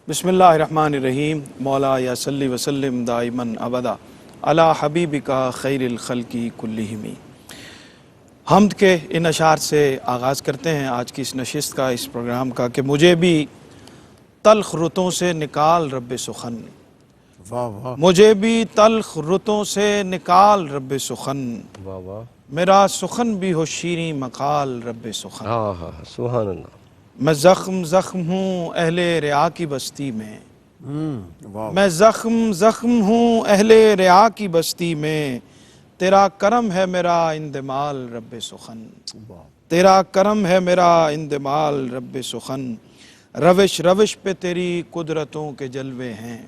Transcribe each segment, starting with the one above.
بسم اللہ الرحمن الرحیم مولا یا صلی وسلم دائماً ابدا علی حبیبکا خیر الخلق کلہم۔ حمد کے ان اشعار سے آغاز کرتے ہیں آج کی اس نشست کا، اس پروگرام کا، کہ مجھے بھی تلخ رتوں سے نکال رب سخن، واہ واہ مجھے بھی تلخ رتوں سے نکال رب سخن، واہ واہ، میرا سخن بھی ہو شیریں مقال رب سخن۔ ہاں ہاں سبحان اللہ۔ میں زخم زخم ہوں اہل رعا کی بستی میں، واہ میں زخم زخم ہوں اہل رعا کی بستی میں، تیرا کرم ہے میرا اندمال رب سخن، واہ، تیرا کرم ہے میرا اندمال رب سخن۔ روش روش پہ تیری قدرتوں کے جلوے ہیں،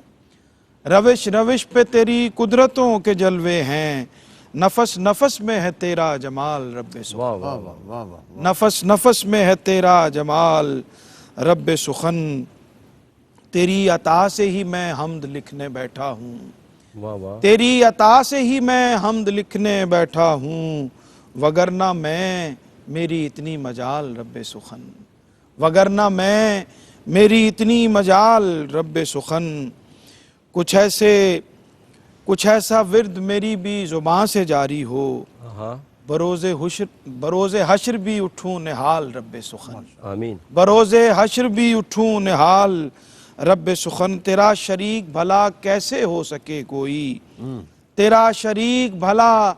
روش روش پہ تیری قدرتوں کے جلوے ہیں، نفس نفس میں ہے تیرا جمال رب سخن، واہ واہ واہ واہ واہ، نفس نفس میں ہے تیرا جمال رب سخن۔ تیری عطا سے ہی میں حمد لکھنے بیٹھا ہوں، واہ واہ، تیری عطا سے ہی میں حمد لکھنے بیٹھا ہوں، وگرنہ میں میری اتنی مجال رب سخن، وگرنہ میں میری اتنی مجال رب سخن۔ کچھ ایسا ورد میری بھی زباں سے جاری ہو، ہاں بروز حشر بھی اٹھوں نہال رب سخن، آمین، بروز حشر بھی اٹھوں نہال رب سخن۔ تیرا شریک بھلا کیسے ہو سکے کوئی، تیرا شریک بھلا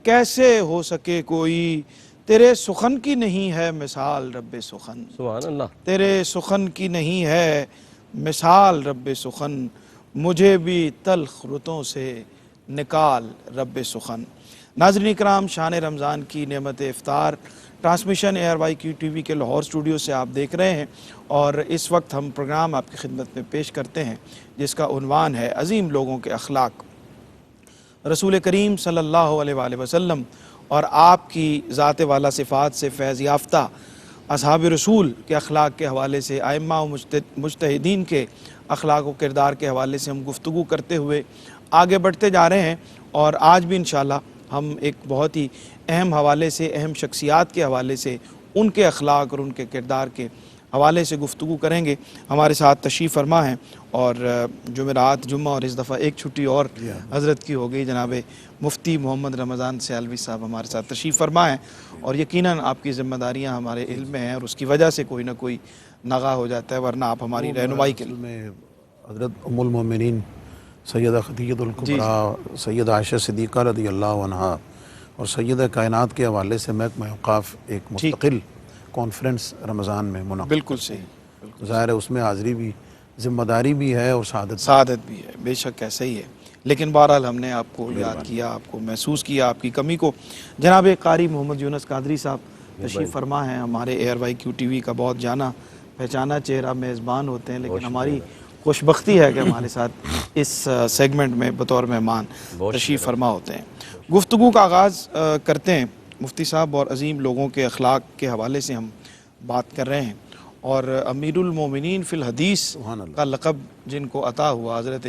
کیسے ہو سکے کوئی، تیرے سخن کی نہیں ہے مثال رب سخن، سبحان اللہ۔ تیرے سخن کی نہیں ہے مثال رب سخن، مجھے بھی تلخ رتوں سے نکال رب سخن۔ ناظرین اکرام، شان رمضان کی نعمت افطار ٹرانسمیشن ایئر وائی کیو ٹی وی کے لاہور اسٹوڈیو سے آپ دیکھ رہے ہیں، اور اس وقت ہم پروگرام آپ کی خدمت میں پیش کرتے ہیں جس کا عنوان ہے عظیم لوگوں کے اخلاق۔ رسول کریم صلی اللہ علیہ وآلہ وسلم اور آپ کی ذات والا صفات سے فیض یافتہ اصحاب رسول کے اخلاق کے حوالے سے، ائمہ و مجتہدین کے اخلاق و کردار کے حوالے سے ہم گفتگو کرتے ہوئے آگے بڑھتے جا رہے ہیں، اور آج بھی انشاءاللہ ہم ایک بہت ہی اہم حوالے سے، اہم شخصیات کے حوالے سے، ان کے اخلاق اور ان کے کردار کے حوالے سے گفتگو کریں گے۔ ہمارے ساتھ تشریف فرما ہیں، اور جمعرات جمعہ اور اس دفعہ ایک چھٹی اور حضرت کی ہو گئی، جناب مفتی محمد رمضان سیالوی صاحب ہمارے ساتھ تشریف فرما ہیں، اور یقیناً آپ کی ذمہ داریاں ہمارے علم میں ہیں، اور اس کی وجہ سے کوئی نہ کوئی نغا ہو جاتا ہے، ورنہ آپ ہماری رہنمائی کے اصل میں حضرت ام المومنین سیدہ خدیجہ الکبریٰ، سیدہ عائشہ صدیقہ رضی اللہ عنہا اور سیدہ کائنات کے حوالے سے محکمہ اوقاف ایک مستقل کانفرنس رمضان میں منعقد بالکل صحیح، ظاہر ہے اس میں حاضری بھی ذمہ داری بھی ہے اور سعادت بھی ہے، بے شک ایسا ہی ہے، لیکن بہرحال ہم نے آپ کو یاد کیا، آپ کو محسوس کیا، آپ کی کمی کو۔ جناب قاری محمد یونس قادری صاحب تشریف فرما ہیں، ہمارے ایئر وائی کیو ٹی وی کا بہت جانا پہچانا چہرہ، میزبان ہوتے ہیں، لیکن ہماری خوش بختی ہے کہ ہمارے ساتھ اس سیگمنٹ میں بطور مہمان تشریف فرما ہوتے ہیں۔ گفتگو کا آغاز کرتے ہیں مفتی صاحب، اور عظیم لوگوں کے اخلاق کے حوالے سے ہم بات کر رہے ہیں، اور امیر المومنین فی الحدیث کا لقب جن کو عطا ہوا حضرت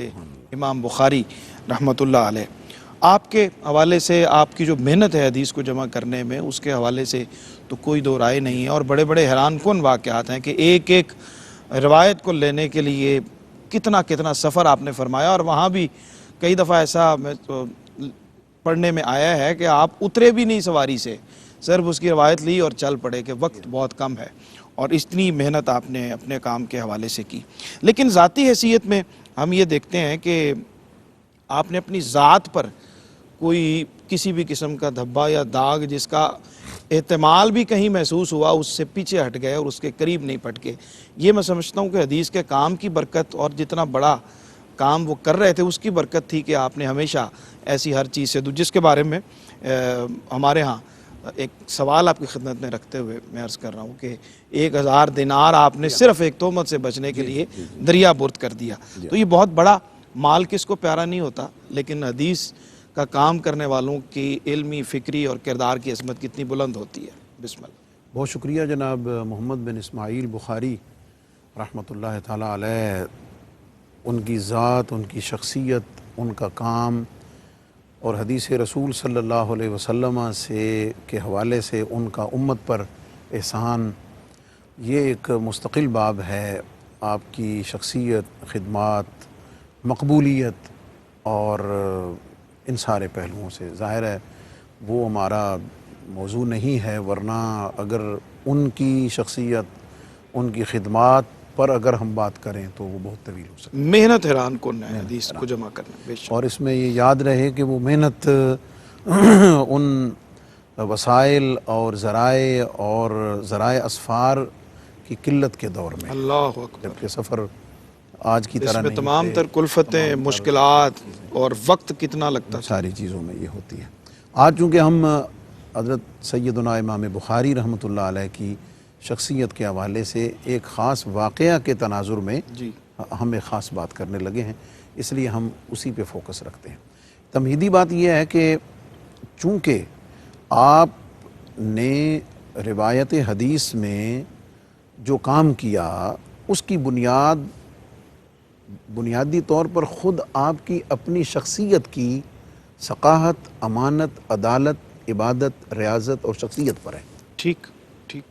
امام بخاری رحمۃ اللہ علیہ، آپ کے حوالے سے آپ کی جو محنت ہے حدیث کو جمع کرنے میں، اس کے حوالے سے تو کوئی دو رائے نہیں ہے، اور بڑے بڑے حیران کن واقعات ہیں کہ ایک ایک روایت کو لینے کے لیے کتنا سفر آپ نے فرمایا، اور وہاں بھی کئی دفعہ ایسا پڑھنے میں آیا ہے کہ آپ اترے بھی نہیں سواری سے، صرف اس کی روایت لی اور چل پڑے کہ وقت بہت کم ہے، اور اتنی محنت آپ نے اپنے کام کے حوالے سے کی۔ لیکن ذاتی حیثیت میں ہم یہ دیکھتے ہیں کہ آپ نے اپنی ذات پر کوئی کسی بھی قسم کا دھبا یا داغ جس کا احتمال بھی کہیں محسوس ہوا، اس سے پیچھے ہٹ گئے اور اس کے قریب نہیں پھٹکے۔ یہ میں سمجھتا ہوں کہ حدیث کے کام کی برکت، اور جتنا بڑا کام وہ کر رہے تھے اس کی برکت تھی کہ آپ نے ہمیشہ ایسی ہر چیز سے جس کے بارے میں ہمارے ہاں ایک سوال آپ کی خدمت میں رکھتے ہوئے میں عرض کر رہا ہوں کہ 1000 دینار آپ نے صرف ایک تہمت سے بچنے کے لیے دریا برد کر دیا، تو یہ بہت بڑا مال کس کو پیارا نہیں ہوتا، لیکن حدیث کا کام کرنے والوں کی علمی، فکری اور کردار کی عظمت کتنی بلند ہوتی ہے۔ بسم اللہ۔ بہت شکریہ جناب محمد بن اسماعیل بخاری رحمۃ اللہ تعالیٰ علیہ، ان کی ذات، ان کی شخصیت، ان کا کام اور حدیث رسول صلی اللہ علیہ وسلم سے کے حوالے سے ان کا امت پر احسان، یہ ایک مستقل باب ہے۔ آپ کی شخصیت، خدمات، مقبولیت اور ان سارے پہلوؤں سے ظاہر ہے وہ ہمارا موضوع نہیں ہے، ورنہ اگر ان کی شخصیت، ان کی خدمات پر اگر ہم بات کریں تو وہ بہت طویل ہو سکتی محنت حیران کن ہے حدیث کو جمع کرنا، بے شک۔ اور اس میں یہ یاد رہے کہ وہ محنت ان وسائل اور ذرائع اسفار کی قلت کے دور میں، اللہ اکبر، جبکہ سفر آج کی اس طرح میں نہیں تمام تھے، تر کلفتیں، تمام تر مشکلات اور وقت کتنا لگتا ان تھا۔ ساری چیزوں میں یہ ہوتی ہے۔ آج چونکہ ہم حضرت سیدنا امام بخاری رحمۃ اللہ علیہ کی شخصیت کے حوالے سے ایک خاص واقعہ کے تناظر میں جی، ہم ایک خاص بات کرنے لگے ہیں، اس لیے ہم اسی پہ فوکس رکھتے ہیں۔ تمہیدی بات یہ ہے کہ چونکہ آپ نے روایت حدیث میں جو کام کیا اس کی بنیادی طور پر خود آپ کی اپنی شخصیت کی ثقافت، امانت، عدالت، عبادت، ریاضت اور شخصیت پر ہے۔ ٹھیک ٹھیک،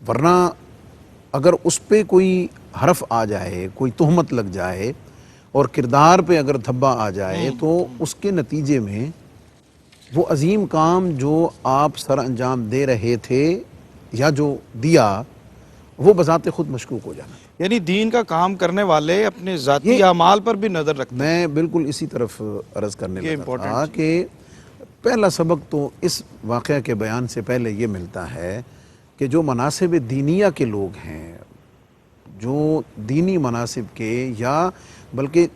ورنہ اگر اس پہ کوئی حرف آ جائے، کوئی تہمت لگ جائے اور کردار پہ اگر دھبا آ جائے تو اس کے نتیجے میں وہ عظیم کام جو آپ سر انجام دے رہے تھے یا جو دیا وہ بذات خود مشکوک ہو جانا۔ یعنی دین کا کام کرنے والے اپنے ذاتی یہ اعمال پر بھی نظر رکھتے ہیں۔ میں بالکل اسی طرف عرض کرنے یہ لگا important تھا چیز۔ کہ پہلا سبق تو اس واقعہ کے بیان سے پہلے یہ ملتا ہے کہ جو مناصب دینیہ کے لوگ ہیں، جو دینی مناصب کے یا بلکہ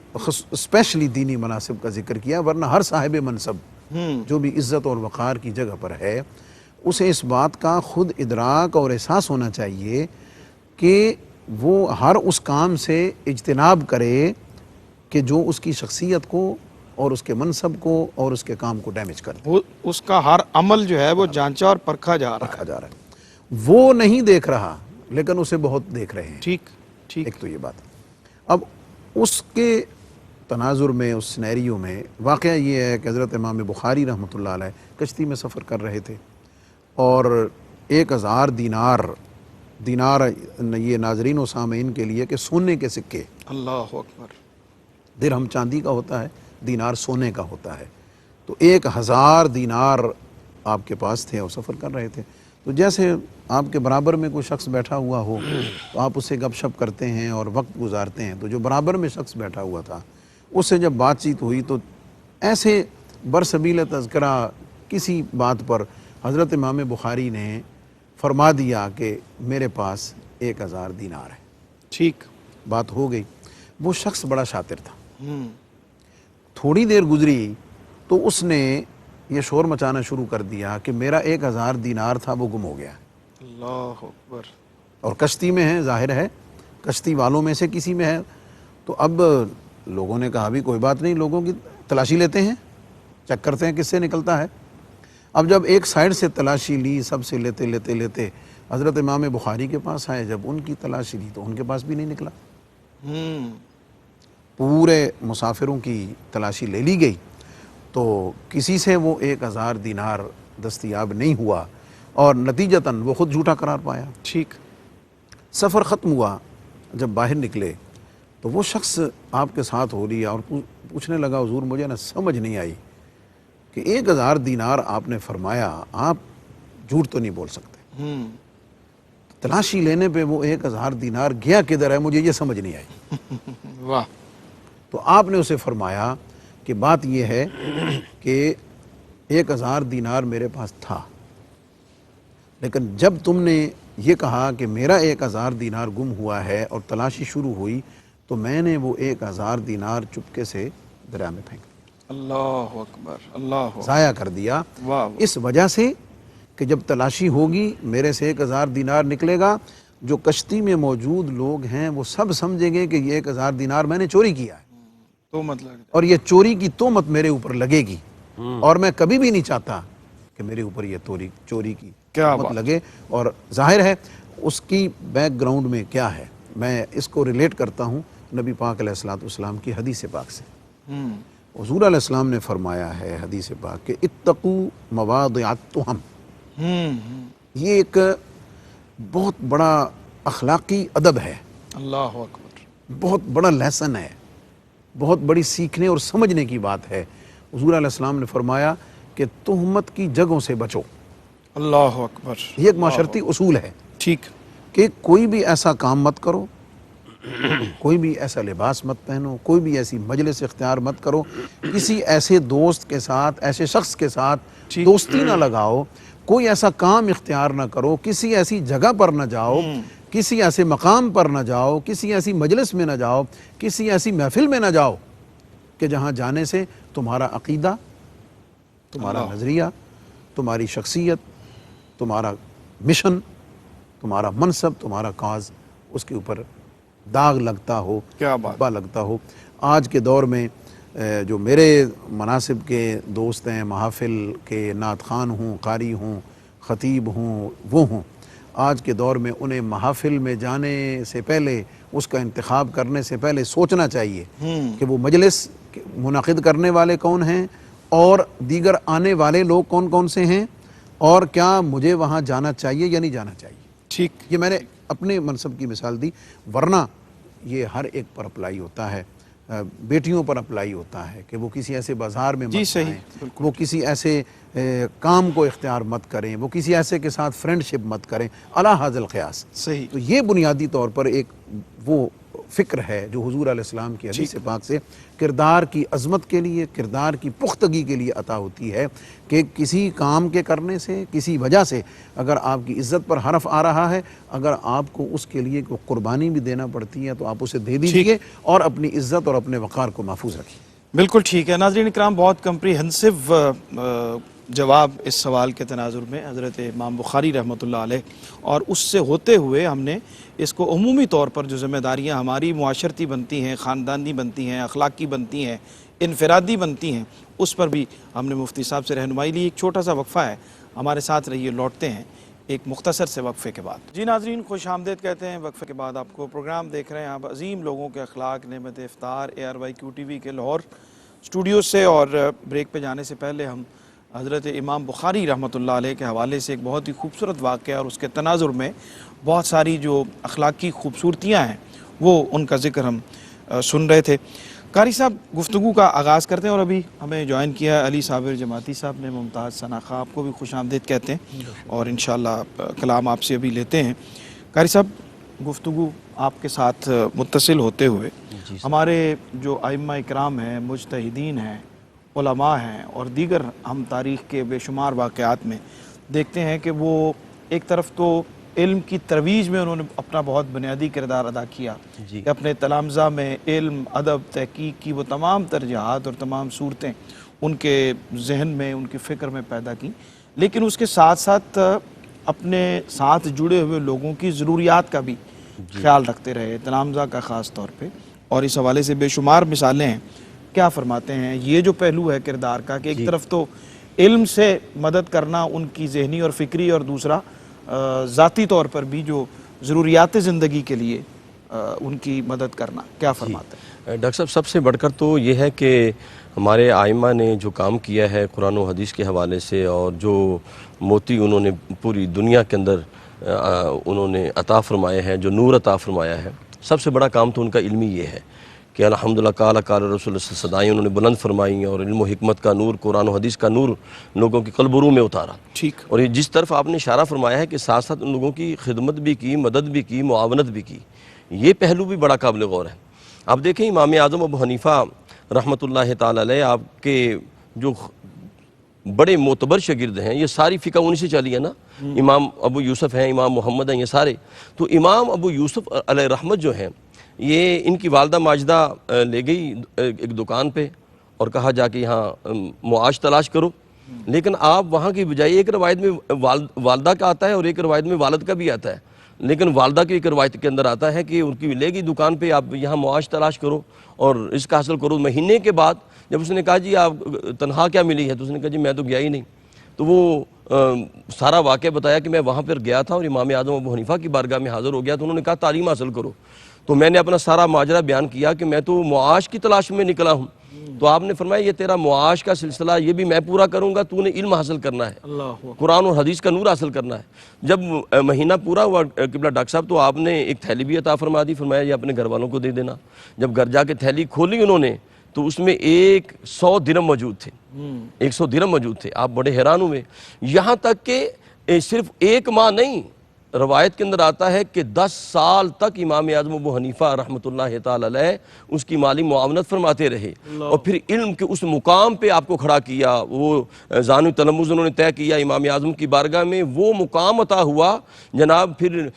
اسپیشلی دینی مناصب کا ذکر کیا، ورنہ ہر صاحب منصب جو بھی عزت اور وقار کی جگہ پر ہے اسے اس بات کا خود ادراک اور احساس ہونا چاہیے کہ وہ ہر اس کام سے اجتناب کرے کہ جو اس کی شخصیت کو اور اس کے منصب کو اور اس کے کام کو ڈیمیج کر دے، وہ اس کا ہر عمل جو ہے وہ جانچا اور پرکھا جا رہا رکھا ہے۔ جا رہا ہے۔ وہ نہیں دیکھ رہا لیکن اسے بہت دیکھ رہے ہیں۔ ٹھیک ٹھیک، ایک تو یہ بات۔ اب اس کے تناظر میں، اس سینیریو میں واقعہ یہ ہے کہ حضرت امام بخاری رحمۃ اللہ علیہ کشتی میں سفر کر رہے تھے اور 1000 دینار یہ ناظرین و سامعین کے لیے کہ سونے کے سکے، اللہ اکبر، درہم چاندی کا ہوتا ہے، دینار سونے کا ہوتا ہے، تو 1000 دینار آپ کے پاس تھے اور سفر کر رہے تھے۔ تو جیسے آپ کے برابر میں کوئی شخص بیٹھا ہوا ہو تو آپ اس سے گپ شپ کرتے ہیں اور وقت گزارتے ہیں، تو جو برابر میں شخص بیٹھا ہوا تھا اس سے جب بات چیت ہوئی تو ایسے برسبیل تذکرہ کسی بات پر حضرت امام بخاری نے فرما دیا کہ میرے پاس 1000 دینار ہے۔ ٹھیک، بات ہو گئی۔ وہ شخص بڑا شاطر تھا، ہوں، تھوڑی دیر گزری تو اس نے یہ شور مچانا شروع کر دیا کہ میرا 1000 دینار تھا وہ گم ہو گیا، اللہ اکبر، اور کشتی میں ہے، ظاہر ہے کشتی والوں میں سے کسی میں ہے۔ تو اب لوگوں نے کہا بھی کوئی بات نہیں، لوگوں کی تلاشی لیتے ہیں، چیک کرتے ہیں کس سے نکلتا ہے۔ اب جب ایک سائیڈ سے تلاشی لی، سب سے لیتے حضرت امام بخاری کے پاس آئے، جب ان کی تلاشی لی تو ان کے پاس بھی نہیں نکلا۔ پورے مسافروں کی تلاشی لے لی گئی تو کسی سے وہ 1000 دینار دستیاب نہیں ہوا اور نتیجتاً وہ خود جھوٹا قرار پایا۔ ٹھیک، سفر ختم ہوا، جب باہر نکلے تو وہ شخص آپ کے ساتھ ہو لیا اور پوچھنے لگا حضور مجھے نا سمجھ نہیں آئی کہ 1000 دینار آپ نے فرمایا، آپ جھوٹ تو نہیں بول سکتے، تلاشی لینے پہ وہ 1000 دینار گیا کدھر ہے مجھے یہ سمجھ نہیں آئی۔ واہ، تو آپ نے اسے فرمایا کہ بات یہ ہے کہ 1000 دینار میرے پاس تھا، لیکن جب تم نے یہ کہا کہ میرا 1000 دینار گم ہوا ہے اور تلاشی شروع ہوئی تو میں نے وہ 1000 دینار چپکے سے دریا میں پھینک دیا، اللہ اکبر، اللہ اکبر، ضائع کر دیا، واہ، اس وجہ سے کہ جب تلاشی ہوگی میرے سے 1000 دینار نکلے گا، جو کشتی میں موجود لوگ ہیں وہ سب سمجھیں گے کہ یہ 1000 دینار میں نے چوری کیا ہے تو مطلب اور یہ چوری کی تہمت میرے اوپر لگے گی، اور میں کبھی بھی نہیں چاہتا کہ میرے اوپر یہ چوری کی کیا تہمت بات، لگے۔ اور ظاہر ہے اس کی بیک گراؤنڈ میں کیا ہے، میں اس کو ریلیٹ کرتا ہوں نبی پاک علیہ الصلوۃ والسلام کی حدیث پاک سے۔ حضور علیہ السلام نے فرمایا ہے حدیث پاک کہ اتقوا مواضع التہم، یہ ایک بہت بڑا اخلاقی ادب ہے اللہ اکبر. بہت بڑا لیسن ہے، بہت بڑی سیکھنے اور سمجھنے کی بات ہے. حضور علیہ السلام نے فرمایا کہ تہمت کی جگہوں سے بچو. اللہ اکبر. یہ ایک معاشرتی اصول ہے ٹھیک. کہ کوئی بھی ایسا کام مت کرو، کوئی بھی ایسا لباس مت پہنو، کوئی بھی ایسی مجلس اختیار مت کرو، کسی ایسے دوست کے ساتھ، ایسے شخص کے ساتھ دوستی نہ لگاؤ، کوئی ایسا کام اختیار نہ کرو، کسی ایسی جگہ پر نہ جاؤ، کسی ایسے مقام پر نہ جاؤ، کسی ایسی مجلس میں نہ جاؤ، کسی ایسی محفل میں نہ جاؤ کہ جہاں جانے سے تمہارا عقیدہ، تمہارا نظریہ، تمہاری شخصیت، تمہارا مشن، تمہارا منصب، تمہارا کاز اس کے اوپر داغ لگتا ہو، کیا بات. دھبا لگتا ہو. آج کے دور میں جو میرے مناسب کے دوست ہیں، محافل کے نعت خوان ہوں، قاری ہوں، خطیب ہوں، وہ ہوں، آج کے دور میں انہیں محافل میں جانے سے پہلے، اس کا انتخاب کرنے سے پہلے سوچنا چاہیے کہ وہ مجلس منعقد کرنے والے کون ہیں اور دیگر آنے والے لوگ کون کون سے ہیں، اور کیا مجھے وہاں جانا چاہیے یا نہیں جانا چاہیے. ٹھیک. یہ میں نے اپنے منصب کی مثال دی، ورنہ یہ ہر ایک پر اپلائی ہوتا ہے. بیٹیوں پر اپلائی ہوتا ہے کہ وہ کسی ایسے بازار میں مت جائیں، وہ کسی ایسے کام کو اختیار مت کریں، وہ کسی ایسے کے ساتھ فرینڈشپ مت کریں اعلی حاضر القیاس. صحیح. تو یہ بنیادی طور پر ایک وہ فکر ہے جو حضور علیہ السلام کی حدیث پاک سے کردار کی عظمت کے لیے، کردار کی پختگی کے لیے عطا ہوتی ہے کہ کسی کام کے کرنے سے، کسی وجہ سے اگر آپ کی عزت پر حرف آ رہا ہے، اگر آپ کو اس کے لیے کوئی قربانی بھی دینا پڑتی ہے تو آپ اسے دے دیجئے اور اپنی عزت اور اپنے وقار کو محفوظ رکھیے. بالکل ٹھیک ہے. ناظرین اکرام، بہت کمپریہنسو جواب اس سوال کے تناظر میں حضرت امام بخاری رحمۃ اللہ علیہ، اور اس سے ہوتے ہوئے ہم نے اس کو عمومی طور پر جو ذمہ داریاں ہماری معاشرتی بنتی ہیں، خاندانی بنتی ہیں، اخلاقی بنتی ہیں، انفرادی بنتی ہیں، اس پر بھی ہم نے مفتی صاحب سے رہنمائی لی. ایک چھوٹا سا وقفہ ہے، ہمارے ساتھ رہیے، لوٹتے ہیں ایک مختصر سے وقفے کے بعد. جی ناظرین، خوش آمدید کہتے ہیں وقفے کے بعد آپ کو. پروگرام دیکھ رہے ہیں آپ عظیم لوگوں کے اخلاق، نعمت افطار، ARYQ TV کے لاہور اسٹوڈیو سے. اور بریک پہ جانے سے پہلے ہم حضرت امام بخاری رحمۃ اللہ علیہ کے حوالے سے ایک بہت ہی خوبصورت واقعہ اور اس کے تناظر میں بہت ساری جو اخلاقی خوبصورتیاں ہیں وہ ان کا ذکر ہم سن رہے تھے. قاری صاحب، گفتگو کا آغاز کرتے ہیں، اور ابھی ہمیں جوائن کیا ہے علی صابر جماعتی صاحب نے. ممتاز ثنا خان، آپ کو بھی خوش آمدید کہتے ہیں اور انشاءاللہ کلام آپ سے ابھی لیتے ہیں. قاری صاحب، گفتگو آپ کے ساتھ متصل ہوتے ہوئے ہمارے جو ائمہ اکرام ہیں، مجتہدین ہیں، علماء ہیں، اور دیگر ہم تاریخ کے بے شمار واقعات میں دیکھتے ہیں کہ وہ ایک طرف تو علم کی ترویج میں انہوں نے اپنا بہت بنیادی کردار ادا کیا کہ اپنے تلامذہ میں علم، ادب، تحقیق کی وہ تمام ترجیحات اور تمام صورتیں ان کے ذہن میں، ان کی فکر میں پیدا کی، لیکن اس کے ساتھ ساتھ اپنے ساتھ جڑے ہوئے لوگوں کی ضروریات کا بھی خیال رکھتے رہے، تلامذہ کا خاص طور پہ. اور اس حوالے سے بے شمار مثالیں ہیں. کیا فرماتے ہیں یہ جو پہلو ہے کردار کا کہ ایک طرف تو علم سے مدد کرنا ان کی ذہنی اور فکری، اور دوسرا ذاتی طور پر بھی جو ضروریات زندگی کے لیے ان کی مدد کرنا، کیا فرماتے ہیں؟ ڈاکٹر صاحب، سب سے بڑھ کر تو یہ ہے کہ ہمارے آئمہ نے جو کام کیا ہے قرآن و حدیث کے حوالے سے، اور جو موتی انہوں نے پوری دنیا کے اندر انہوں نے عطا فرمایا ہے، جو نور عطا فرمایا ہے، سب سے بڑا کام تو ان کا علمی یہ ہے کہ الحمدللہ قال رسول اللہ صدائیں انہوں نے بلند فرمائی، اور علم و حکمت کا نور، قرآن و حدیث کا نور لوگوں کے قلب و روح میں اتارا. ٹھیک. اور یہ جس طرف آپ نے اشارہ فرمایا ہے کہ ساتھ ساتھ ان لوگوں کی خدمت بھی کی، مدد بھی کی، معاونت بھی کی، یہ پہلو بھی بڑا قابل غور ہے. آپ دیکھیں امام اعظم ابو حنیفہ رحمۃ اللہ تعالی علیہ، آپ کے جو بڑے معتبر شاگرد ہیں، یہ ساری فقہ انہی سے چلی ہے نا. امام ابو یوسف ہیں، امام محمد ہیں، یہ سارے. تو امام ابو یوسف علیہ رحمت جو ہیں، یہ ان کی والدہ ماجدہ لے گئی ایک دکان پہ اور کہا جا کے یہاں معاش تلاش کرو. لیکن آپ وہاں کی بجائے، ایک روایت میں والدہ کا آتا ہے اور ایک روایت میں والد کا بھی آتا ہے، لیکن والدہ کی ایک روایت کے اندر آتا ہے کہ ان کی لے گئی دکان پہ، آپ یہاں معاش تلاش کرو اور رزق حاصل کرو. مہینے کے بعد جب اس نے کہا جی آپ تنخواہ کیا ملی ہے، تو اس نے کہا جی میں تو گیا ہی نہیں. تو وہ سارا واقعہ بتایا کہ میں وہاں پر گیا تھا اور امام اعظم ابو حنیفہ کی بارگاہ میں حاضر ہو گیا، تو انہوں نے کہا تعلیم حاصل کرو. تو میں نے اپنا سارا ماجرا بیان کیا کہ میں تو معاش کی تلاش میں نکلا ہوں، تو آپ نے فرمایا یہ تیرا معاش کا سلسلہ یہ بھی میں پورا کروں گا، تو نے علم حاصل کرنا ہے، اللہ قرآن اور حدیث کا نور حاصل کرنا ہے۔ جب مہینہ پورا ہوا قبلہ ڈاکٹر صاحب، تو آپ نے ایک تھیلی بھی عطا فرما دی، فرمایا یہ اپنے گھر والوں کو دے دینا۔ جب گھر جا کے تھیلی کھولی انہوں نے تو اس میں 100 درہم موجود تھے، 100 درہم موجود تھے۔ آپ بڑے حیران ہوئے، یہاں تک کہ صرف 1 ماہ نہیں، روایت کے اندر آتا ہے کہ 10 سال تک امام اعظم ابو حنیفہ رحمۃ اللہ تعالی علیہ اس کی مالی معاونت فرماتے رہے، اور پھر علم کے اس مقام پہ آپ کو کھڑا کیا۔ وہ زانو تلمذ انہوں نے طے کیا امام اعظم کی بارگاہ میں، وہ مقام عطا ہوا جناب، پھر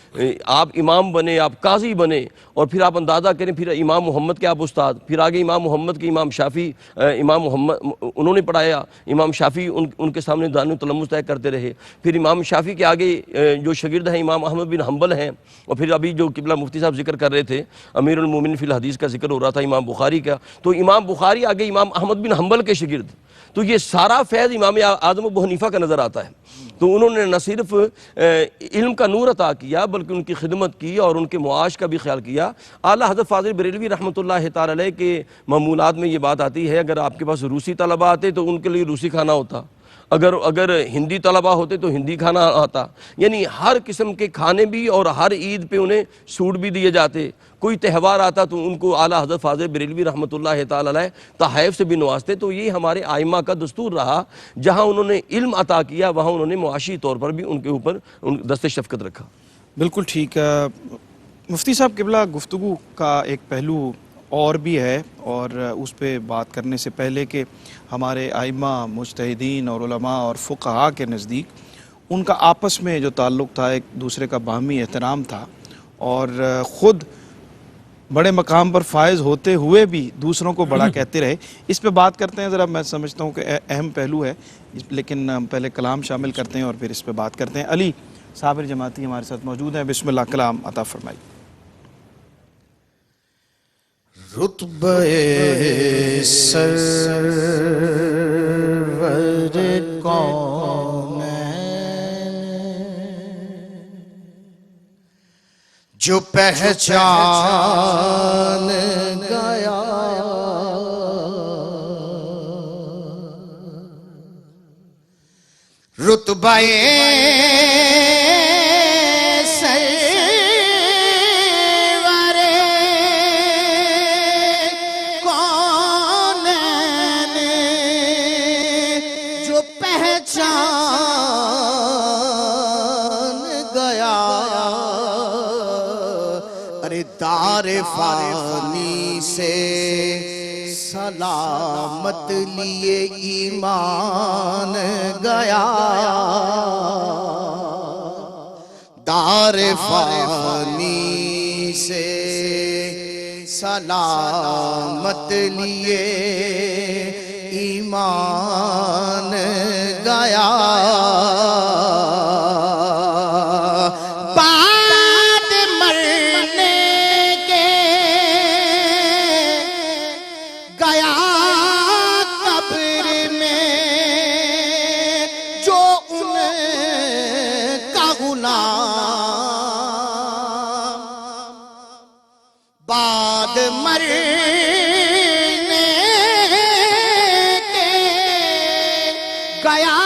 آپ امام بنے، آپ قاضی بنے، اور پھر آپ اندازہ کریں پھر امام محمد کے آپ استاد، پھر آگے امام محمد کے امام شافعی، امام محمد انہوں نے پڑھایا، امام شافعی ان کے سامنے زانو تلمذ طے کرتے رہے، پھر امام شافعی کے آگے جو شاگرد ہیں امام احمد بن حنبل ہیں، اور پھر ابھی جو قبلہ مفتی صاحب ذکر کر رہے تھے امیر المومنین فی الحدیث کا ذکر ہو رہا تھا امام بخاری کا، تو امام بخاری آگے امام احمد بن حنبل کے شاگرد، تو یہ سارا فیض امام اعظم ابو حنیفہ کا نظر آتا ہے۔ تو انہوں نے نہ صرف علم کا نور عطا کیا بلکہ ان کی خدمت کی اور ان کے معاش کا بھی خیال کیا۔ اعلیٰ حضرت فاضل بریلوی رحمۃ اللہ تعالی علیہ کے معمولات میں یہ بات آتی ہے، اگر آپ کے پاس روسی طلبہ آتے تو ان کے لیے روسی کھانا ہوتا، اگر ہندی طلبہ ہوتے تو ہندی کھانا آتا، یعنی ہر قسم کے کھانے بھی، اور ہر عید پہ انہیں سوٹ بھی دیے جاتے، کوئی تہوار آتا تو ان کو اعلیٰ حضرت فاضل بریلوی رحمۃ اللہ تعالی علیہ تحائف سے بھی نوازتے۔ تو یہ ہمارے ائمہ کا دستور رہا، جہاں انہوں نے علم عطا کیا وہاں انہوں نے معاشی طور پر بھی ان کے اوپر دست شفقت رکھا۔ بالکل ٹھیک ہے مفتی صاحب، قبلہ گفتگو کا ایک پہلو اور بھی ہے، اور اس پہ بات کرنے سے پہلے کہ ہمارے ائمہ مجتہدین اور علماء اور فقہاء کے نزدیک ان کا آپس میں جو تعلق تھا، ایک دوسرے کا باہمی احترام تھا، اور خود بڑے مقام پر فائز ہوتے ہوئے بھی دوسروں کو بڑا کہتے رہے۔ اس پہ بات کرتے ہیں ذرا، میں سمجھتا ہوں کہ اہم پہلو ہے، لیکن پہلے کلام شامل کرتے ہیں اور پھر اس پہ بات کرتے ہیں۔ علی صابر جماعتی ہمارے ساتھ موجود ہیں، بسم اللہ، کلام عطا فرمائیے۔ رتبہ سرور کونین جو پہچان گیا، رتبہ دار فانی سے سلامت لیے ایمان گیا، دار فانی سے سلامت لیے ایمان گیا، بعد مرنے کے گیا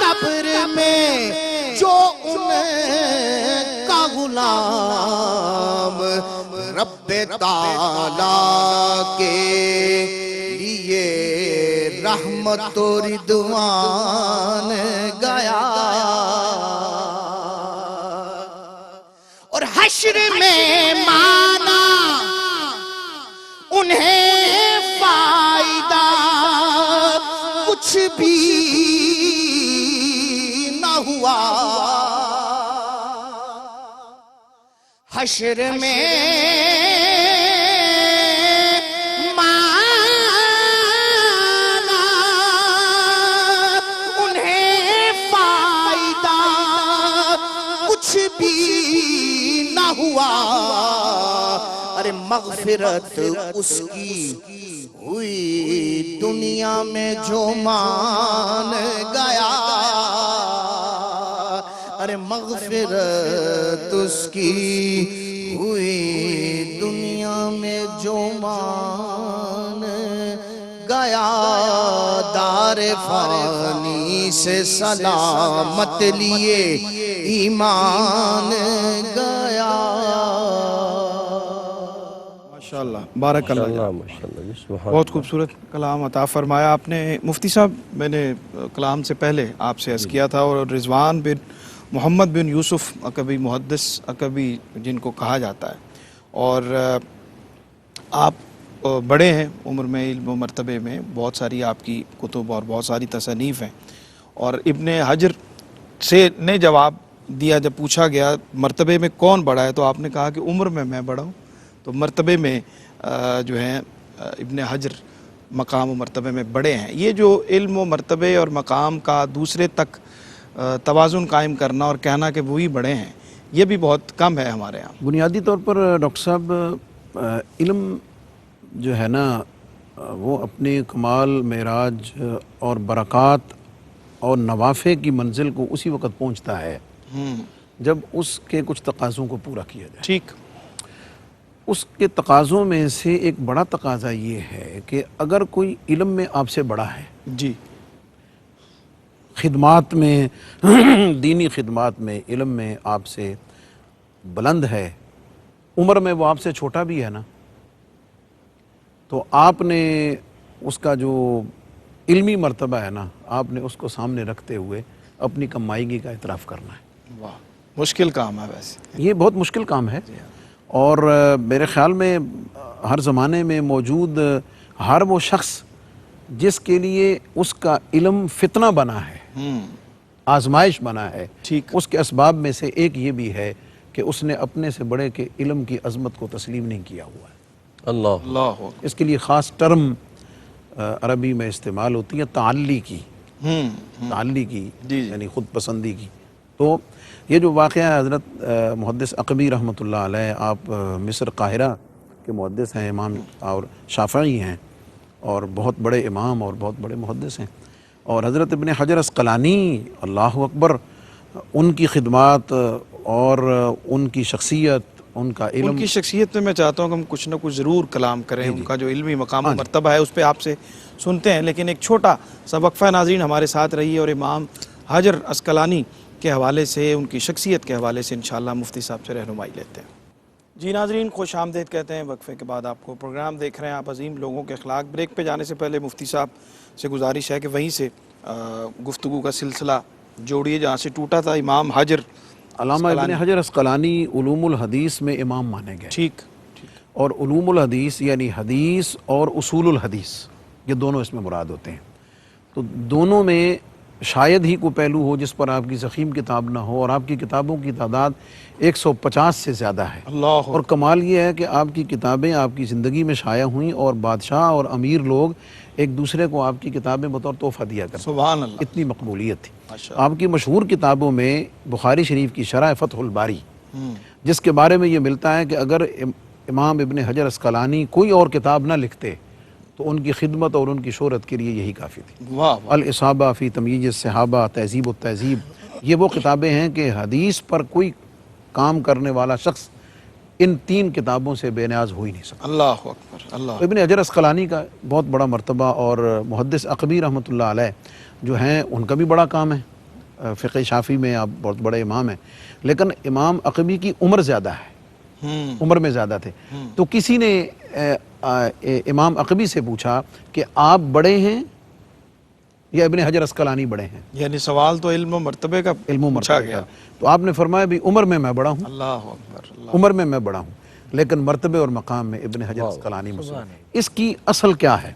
قبر میں جو ان کا غلام، رب تعالیٰ کے لیے رحمت و رضوان گیا، اور حشر میں مانا انہیں فائدہ کچھ بھی نہ ہوا، حشر میں مانا انہیں فائدہ کچھ بھی نہ ہوا، ارے مغفرت اس کی ہوئی دنیا میں جو مان گیا، ارے مغفرت اس کی ہوئی دنیا میں جو مان کار فانی سے سلامت لیے ایمان گیا. ماشاءاللہ بارک اللہ. ماشاءاللہ بہت خوبصورت کلام عطا فرمایا آپ نے مفتی صاحب. میں نے کلام سے پہلے آپ سے عرض کیا تھا، اور رضوان بن محمد بن یوسف عقبی، محدث عقبی جن کو کہا جاتا ہے، اور آپ بڑے ہیں عمر میں، علم و مرتبے میں، بہت ساری آپ کی کتب اور بہت ساری تصانیف ہیں. اور ابن حجر سے نے جواب دیا جب پوچھا گیا مرتبے میں کون بڑا ہے، تو آپ نے کہا کہ عمر میں بڑا ہوں. تو مرتبے میں جو ہیں ابن حجر مقام و مرتبے میں بڑے ہیں. یہ جو علم و مرتبے اور مقام کا دوسرے تک توازن قائم کرنا اور کہنا کہ وہی بڑے ہیں، یہ بھی بہت کم ہے ہمارے ہاں. بنیادی طور پر ڈاکٹر صاحب علم جو ہے نا وہ اپنے کمال، معراج اور برکات اور نوافع کی منزل کو اسی وقت پہنچتا ہے جب اس کے کچھ تقاضوں کو پورا کیا جائے. ٹھیک. اس کے تقاضوں میں سے ایک بڑا تقاضا یہ ہے کہ اگر کوئی علم میں آپ سے بڑا ہے، جی، خدمات میں دینی خدمات میں، علم میں آپ سے بلند ہے، عمر میں وہ آپ سے چھوٹا بھی ہے نا، تو آپ نے اس کا جو علمی مرتبہ ہے نا، آپ نے اس کو سامنے رکھتے ہوئے اپنی کمائیگی کا اعتراف کرنا ہے. واہ، مشکل کام ہے ویسے. یہ بہت مشکل کام ہے، اور میرے خیال میں ہر زمانے میں موجود ہر وہ شخص جس کے لیے اس کا علم فتنہ بنا ہے، آزمائش بنا ہے، ٹھیک. اس کے اسباب میں سے ایک یہ بھی ہے کہ اس نے اپنے سے بڑے کے علم کی عظمت کو تسلیم نہیں کیا ہوا ہے. اللہ اللہ. اس کے لیے خاص ٹرم عربی میں استعمال ہوتی ہے تعلی کی، تعلی کی یعنی خود پسندی کی. تو یہ جو واقعہ ہے حضرت محدث عقبی رحمۃ اللہ علیہ، آپ مصر قاہرہ کے محدث ہیں، امام اور شافعی ہیں، اور بہت بڑے امام اور بہت بڑے محدث ہیں. اور حضرت ابن حجر عسقلانی، اللہ اکبر، ان کی خدمات اور ان کی شخصیت، ان کا علم، ان کی شخصیت میں چاہتا ہوں کہ ہم کچھ نہ کچھ ضرور کلام کریں. ان کا جو علمی مقام و مرتبہ ہے اس پہ آپ سے سنتے ہیں، لیکن ایک چھوٹا سا وقفہ ناظرین ہمارے ساتھ رہیے، اور امام حجر عسقلانی کے حوالے سے، ان کی شخصیت کے حوالے سے انشاءاللہ مفتی صاحب سے رہنمائی لیتے ہیں. جی ناظرین، خوش آمدید کہتے ہیں وقفے کے بعد آپ کو. پروگرام دیکھ رہے ہیں آپ عظیم لوگوں کے اخلاق. بریک پہ جانے سے پہلے مفتی صاحب سے گزارش ہے کہ وہیں سے گفتگو کا سلسلہ جوڑیے جہاں سے ٹوٹا تھا. امام حجر علامہ ابن حجر عسقلانی علوم الحدیث میں امام مانے گئے. ٹھیک. اور علوم الحدیث یعنی حدیث اور اصول الحدیث، یہ دونوں اس میں مراد ہوتے ہیں. تو دونوں میں شاید ہی کوئی پہلو ہو جس پر آپ کی ضخیم کتاب نہ ہو، اور آپ کی کتابوں کی تعداد 150 سے زیادہ ہے. اللہ. اور کمال یہ ہے کہ آپ کی کتابیں آپ کی زندگی میں شائع ہوئیں، اور بادشاہ اور امیر لوگ ایک دوسرے کو آپ کی کتابیں بطور تحفہ دیا کرتے. سبحان اللہ. اتنی مقبولیت تھی. ماشاءاللہ. آپ کی مشہور کتابوں میں بخاری شریف کی شرح فتح الباری، جس کے بارے میں یہ ملتا ہے کہ اگر امام ابن حجر عسقلانی کوئی اور کتاب نہ لکھتے تو ان کی خدمت اور ان کی شہرت کے لیے یہی کافی تھی. واہ. الاصابہ فی تمییز الصحابہ، تہذیب التہذیب، یہ وہ کتابیں ہیں کہ حدیث پر کوئی کام کرنے والا شخص ان 3 کتابوں سے بے نیاز ہو ہی نہیں سکتا. اللہ اکبر. اللہ. ابن حجر عسقلانی کا بہت بڑا مرتبہ، اور محدث عقبی رحمۃ اللہ علیہ جو ہیں ان کا بھی بڑا کام ہے. فقہ شافی میں آپ بہت بڑے امام ہیں، لیکن امام عقبی کی عمر زیادہ ہے، عمر میں زیادہ تھے. تو کسی نے امام عقبی سے پوچھا کہ آپ بڑے ہیں یا ابن حجر عسقلانی بڑے ہیں؟ یعنی سوال تو علم و مرتبے کا علم و پوچھا مرتبہ گیا. کا. تو آپ نے فرمایا بھی عمر میں بڑا ہوں، اللہ اکبر. اللہ. عمر میں بڑا ہوں، لیکن مرتبے اور مقام میں ابن حجر عسقلانی مسلم. اس کی اصل کیا ہے؟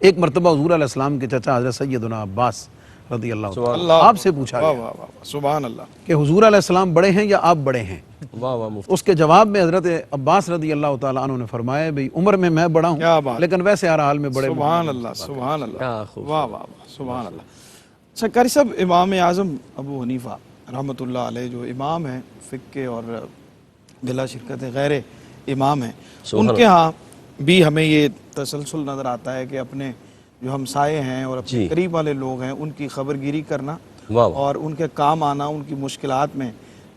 ایک مرتبہ حضور علیہ السلام کے چچا حضرت سیدنا عباس رضی اللہ عنہ اللہ. آپ سے پوچھا واہ گیا واہ واہ. سبحان اللہ. کہ حضور علیہ السلام بڑے ہیں یا آپ بڑے ہیں؟ واہ واہ مفتی. اس کے جواب میں حضرت عباس رضی اللہ تعالیٰ عنہ نے فرمایا بھی عمر میں بڑا کیا ہوں، بات. لیکن ویسے ہر حال میں بڑے. سبحان اللہ. سبحان اللہ. کیا خوب. واہ واہ واہ. سبحان اللہ. اچھا قاری صاحب، امام اعظم ابو حنیفہ رحمۃ اللہ علیہ جو امام ہیں فقہ کے اور بلا شرکت غیر امام ہیں، ان کے ہاں بھی ہمیں یہ تسلسل نظر آتا ہے کہ اپنے جو ہمسائے ہیں اور اپنے قریب والے لوگ ہیں ان کی خبر گیری کرنا اور ان کے کام آنا، ان کی مشکلات میں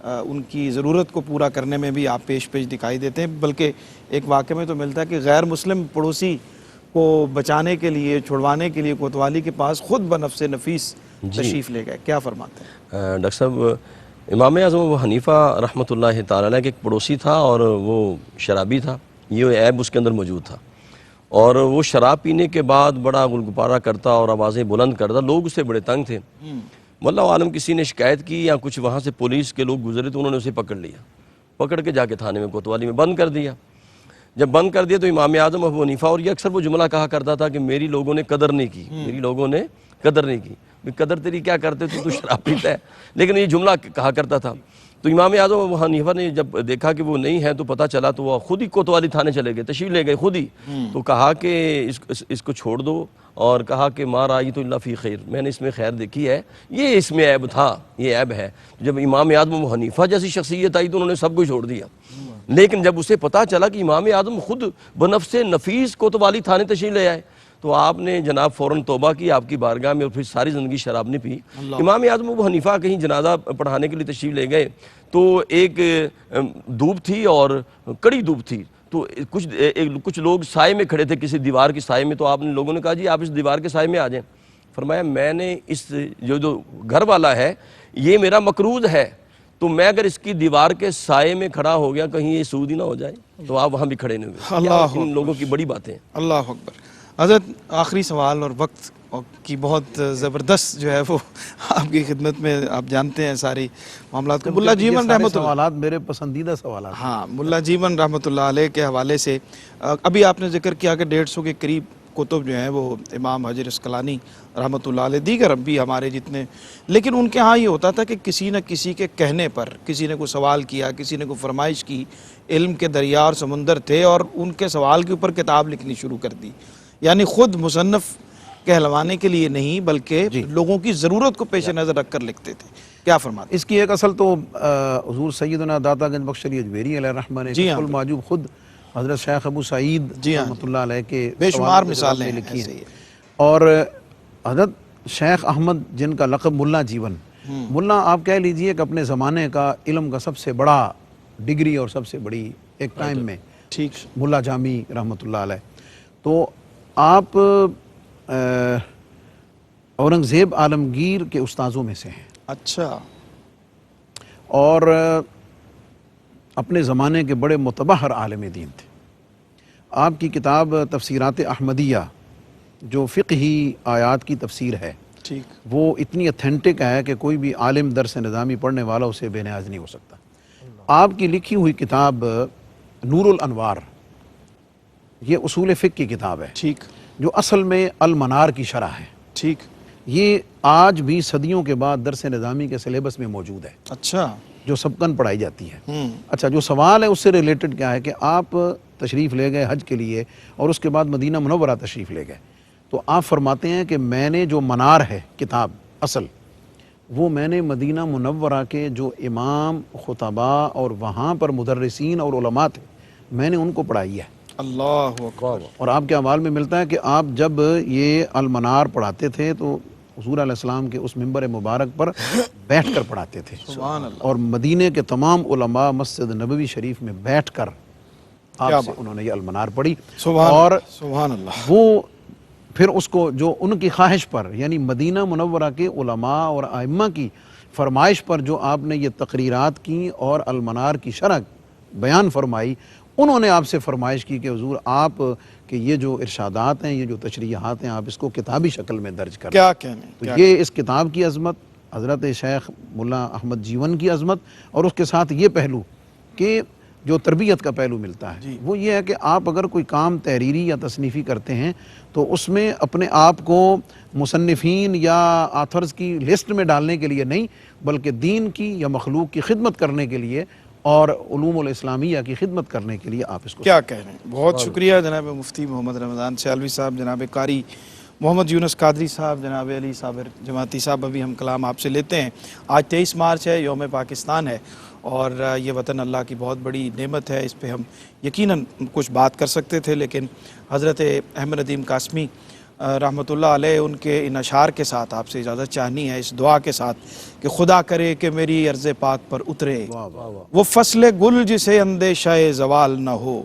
ان کی ضرورت کو پورا کرنے میں بھی آپ پیش دکھائی دیتے ہیں. بلکہ ایک واقعے میں تو ملتا ہے کہ غیر مسلم پڑوسی کو بچانے کے لیے، چھڑوانے کے لیے کوتوالی کے پاس خود بنفس نفیس تشریف لے گئے، کیا فرماتے ہیں؟ ڈاکٹر صاحب، امام اعظم ابو حنیفہ رحمۃ اللہ تعالی علیہ کے ایک پڑوسی تھا اور وہ شرابی تھا، یہ عیب اس کے اندر موجود تھا، اور وہ شراب پینے کے بعد بڑا گلگپارہ کرتا اور آوازیں بلند کرتا، لوگ اس سے بڑے تنگ تھے۔ واللہ عالم کسی نے شکایت کی یا کچھ وہاں سے پولیس کے لوگ گزرے تو انہوں نے اسے پکڑ لیا، پکڑ کے جا کے تھانے میں کوتوالی میں بند کر دیا۔ جب بند کر دیا تو امام اعظم ابو حنیفہ، اور یہ اکثر وہ جملہ کہا کرتا تھا کہ میری لوگوں نے قدر نہیں کی، میری لوگوں نے قدر نہیں کی، قدر تیری کیا کرتے تو شراب پیتا ہے، لیکن یہ جملہ کہا کرتا تھا۔ تو امام اعظم ابو حنیفہ نے جب دیکھا کہ وہ نہیں ہے تو پتہ چلا تو وہ خود ہی کوتوالی تھانے چلے گئے، تشریف لے گئے خود ہی، تو کہا کہ اس کو چھوڑ دو، اور کہا کہ ما رأیت الا فی خیر، میں نے اس میں خیر دیکھی ہے، یہ اس میں عیب تھا، یہ عیب ہے۔ جب امام اعظم ابو حنیفہ جیسی شخصیت آئی تو انہوں نے سب کو چھوڑ دیا، لیکن جب اسے پتہ چلا کہ امام اعظم خود بنفس نفیس کوتوالی تھانے تشریف لے آئے تو آپ نے جناب فوراً توبہ کی آپ کی بارگاہ میں، اور پھر ساری زندگی شراب نہیں پی۔ امام اعظم ابو حنیفہ کہیں جنازہ پڑھانے کے لیے تشریف لے گئے تو ایک دھوپ تھی اور کڑی دھوپ تھی، تو کچھ لوگ سائے میں کھڑے تھے، کسی دیوار کی سائے میں، تو آپ نے لوگوں نے کہا جی آپ اس دیوار کے سائے میں آ جائیں۔ فرمایا میں نے اس جو گھر والا ہے یہ میرا مقروض ہے، تو میں اگر اس کی دیوار کے سائے میں کھڑا ہو گیا کہیں یہ سود ہی نہ ہو جائے، تو آپ وہاں بھی کھڑے نہیں ہوئے۔ اللہ ان لوگوں کی بڑی باتیں۔ اللہ اکبر۔ حضرت آخری سوال، اور وقت کی بہت زبردست جو ہے وہ آپ کی خدمت میں، آپ جانتے ہیں ساری معاملات کو۔ ملا جیون رحمۃ اللہ، سوالات میرے پسندیدہ سوالات ہیں۔ ہاں، ملا جیون رحمۃ اللہ علیہ کے حوالے سے ابھی آپ نے ذکر کیا کہ 150 کے قریب کتب جو ہیں وہ امام حجر اسقلانی رحمۃ اللہ علیہ، دیگر بھی ہمارے جتنے، لیکن ان کے ہاں یہ ہوتا تھا کہ کسی نہ کسی کے کہنے پر، کسی نے کوئی سوال کیا، کسی نے کوئی فرمائش کی، علم کے دریا اور سمندر تھے اور ان کے سوال کے اوپر کتاب لکھنی شروع کر دی، یعنی خود مصنف کہلوانے کے لیے نہیں بلکہ لوگوں کی ضرورت کو پیش نظر رکھ کر لکھتے تھے، کیا فرماتے؟ اس کی ایک اصل تو حضور سیدنا داتا گنج بخش علی اجمیری علیہ الرحمہ نے کشف المعجوب خود حضرت شیخ ابو سعید رحمۃ اللہ علیہ کے بے شمار مثالیں لکھی ہیں، اور حضرت شیخ احمد جن کا لقب ملا جیون، ملا آپ کہہ لیجئے کہ اپنے زمانے کا علم کا سب سے بڑا ڈگری اور سب سے بڑی ایک ٹائم میں، ٹھیک، ملا جامی رحمۃ اللہ علیہ۔ تو آپ اورنگزیب عالمگیر کے استاذوں میں سے ہیں، اچھا، اور اپنے زمانے کے بڑے متبحر عالم دین تھے۔ آپ کی کتاب تفسیرات احمدیہ جو فقہی آیات کی تفسیر ہے، ٹھیک، وہ اتنی اتھینٹک ہے کہ کوئی بھی عالم درس نظامی پڑھنے والا اسے بے نیاز نہیں ہو سکتا۔ آپ کی لکھی ہوئی کتاب نور الانوار، یہ اصول فقہ کی کتاب ہے، ٹھیک، جو اصل میں المنار کی شرح ہے، ٹھیک، یہ آج بھی صدیوں کے بعد درس نظامی کے سلیبس میں موجود ہے، اچھا، جو سبقن پڑھائی جاتی ہے۔ اچھا، جو سوال ہے اس سے ریلیٹڈ کیا ہے کہ آپ تشریف لے گئے حج کے لیے اور اس کے بعد مدینہ منورہ تشریف لے گئے، تو آپ فرماتے ہیں کہ میں نے جو منار ہے کتاب اصل، وہ میں نے مدینہ منورہ کے جو امام خطبہ اور وہاں پر مدرسین اور علماء تھے، میں نے ان کو پڑھائی ہے۔ اللہ اکبر۔ اور آپ کے اعمال میں ملتا ہے کہ آپ جب یہ المنار پڑھاتے تھے تو حضور علیہ السلام کے اس منبر مبارک پر بیٹھ کر پڑھاتے تھے، سبحان اللہ، اور مدینے کے تمام علماء مسجد نبوی شریف میں بیٹھ کر آپ سے انہوں نے یہ المنار پڑھی، اور سبحان اللہ، وہ پھر اس کو جو ان کی خواہش پر، یعنی مدینہ منورہ کے علماء اور ائمہ کی فرمائش پر جو آپ نے یہ تقریرات کی اور المنار کی شرح بیان فرمائی، انہوں نے آپ سے فرمائش کی کہ حضور آپ کہ یہ جو ارشادات ہیں، یہ جو تشریحات ہیں، آپ اس کو کتابی شکل میں درج کریں۔ کیا کہنے، تو یہ اس کتاب کی عظمت، حضرت شیخ ملا احمد جیون کی عظمت، اور اس کے ساتھ یہ پہلو کہ جو تربیت کا پہلو ملتا ہے وہ یہ ہے کہ آپ اگر کوئی کام تحریری یا تصنیفی کرتے ہیں تو اس میں اپنے آپ کو مصنفین یا آتھرز کی لسٹ میں ڈالنے کے لیے نہیں، بلکہ دین کی یا مخلوق کی خدمت کرنے کے لیے اور علوم الاسلامیہ کی خدمت کرنے کے لیے آپ اس کو کیا کہہ رہے ہیں۔ بہت شکریہ جناب مفتی محمد رمضان سیالوی صاحب، جناب قاری محمد یونس قادری صاحب، جناب علی صابر جماعتی صاحب۔ ابھی ہم کلام آپ سے لیتے ہیں۔ آج 23 مارچ ہے، یوم پاکستان ہے، اور یہ وطن اللہ کی بہت بڑی نعمت ہے، اس پہ ہم یقیناً کچھ بات کر سکتے تھے، لیکن حضرت احمد ندیم قاسمی رحمۃ اللہ علیہ ان کے ان اشعار کے ساتھ آپ سے اجازت چاہنی ہے، اس دعا کے ساتھ کہ خدا کرے کہ میری عرض پاک پر اترے وہ فصل گل جسے اندیشہ زوال نہ ہو،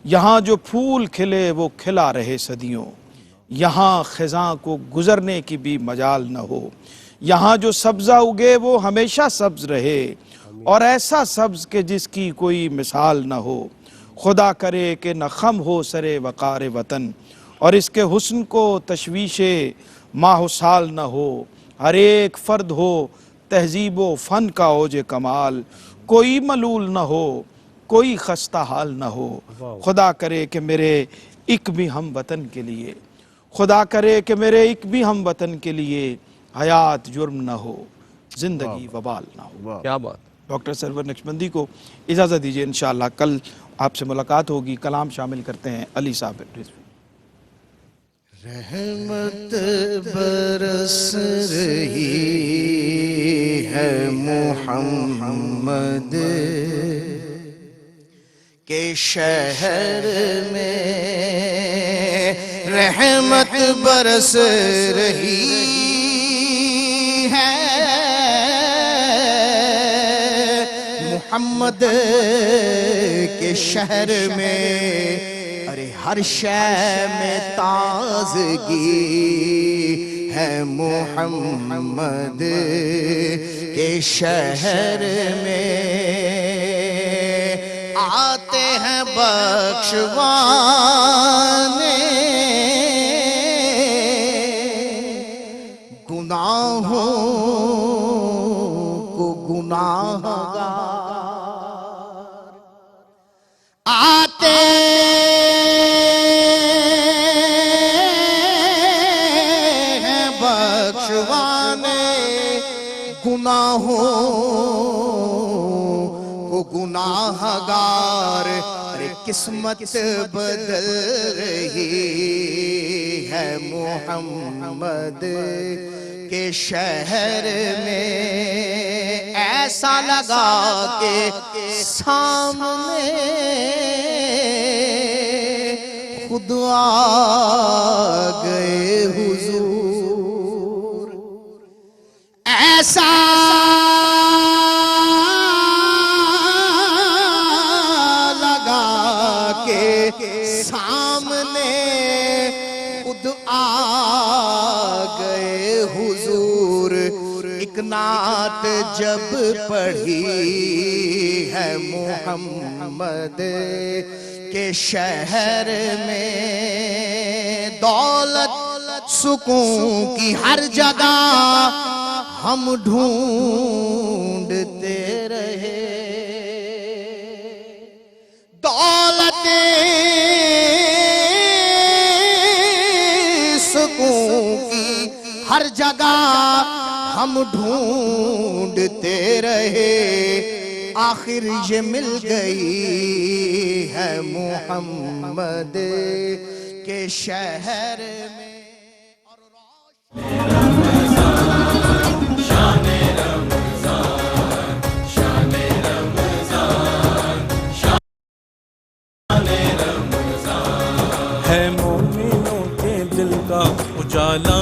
یہاں جو پھول کھلے وہ کھلا رہے صدیوں، یہاں خزاں کو گزرنے کی بھی مجال نہ ہو، یہاں جو سبزہ اگے وہ ہمیشہ سبز رہے، اور ایسا سبز کہ جس کی کوئی مثال نہ ہو۔ خدا کرے کہ نہ خم ہو سرے وقار وطن، اور اس کے حسن کو تشویش ماہ و سال نہ ہو، ہر ایک فرد ہو تہذیب و فن کا اوج کمال، کوئی ملول نہ ہو کوئی خستہ حال نہ ہو۔ خدا کرے کہ میرے ایک بھی ہم وطن کے لیے، خدا کرے کہ میرے ایک بھی ہم وطن کے لیے حیات جرم نہ ہو، زندگی وبال نہ ہو۔ کیا بات۔ ڈاکٹر سرور نقشبندی کو اجازت دیجیے، انشاءاللہ کل آپ سے ملاقات ہوگی۔ کلام شامل کرتے ہیں علی صاحب رضوی۔ رحمت برس رہی ہے محمد کے شہر میں، رحمت برس رہی ہے محمد کے شہر میں، ارے ہر شے میں تازگی ہے محمد کے شہر میں، آتے ہیں بخشوانے گناہوں کو گناہگار، آتے ہیں بخشوانے گناہوں کو گناہگار، ارے قسمت بدل رہی ہے محمد کے شہر میں، ایسا لگا کہ سامنے خود آ گئے حضور، ایسا لگا کہ سامنے خود آ گئے حضور۔ ایک نعت جب پڑھی ہے محمد کے شہر میں، دولت سکون کی ہر جگہ ہم ڈھونڈتے رہے، دولت سکون کی ہر جگہ ہم ڈھونڈتے رہے، آخر یہ مل گئی ہے محمد کے شہر میں۔ ہے مومنوں کے دل کا اجالا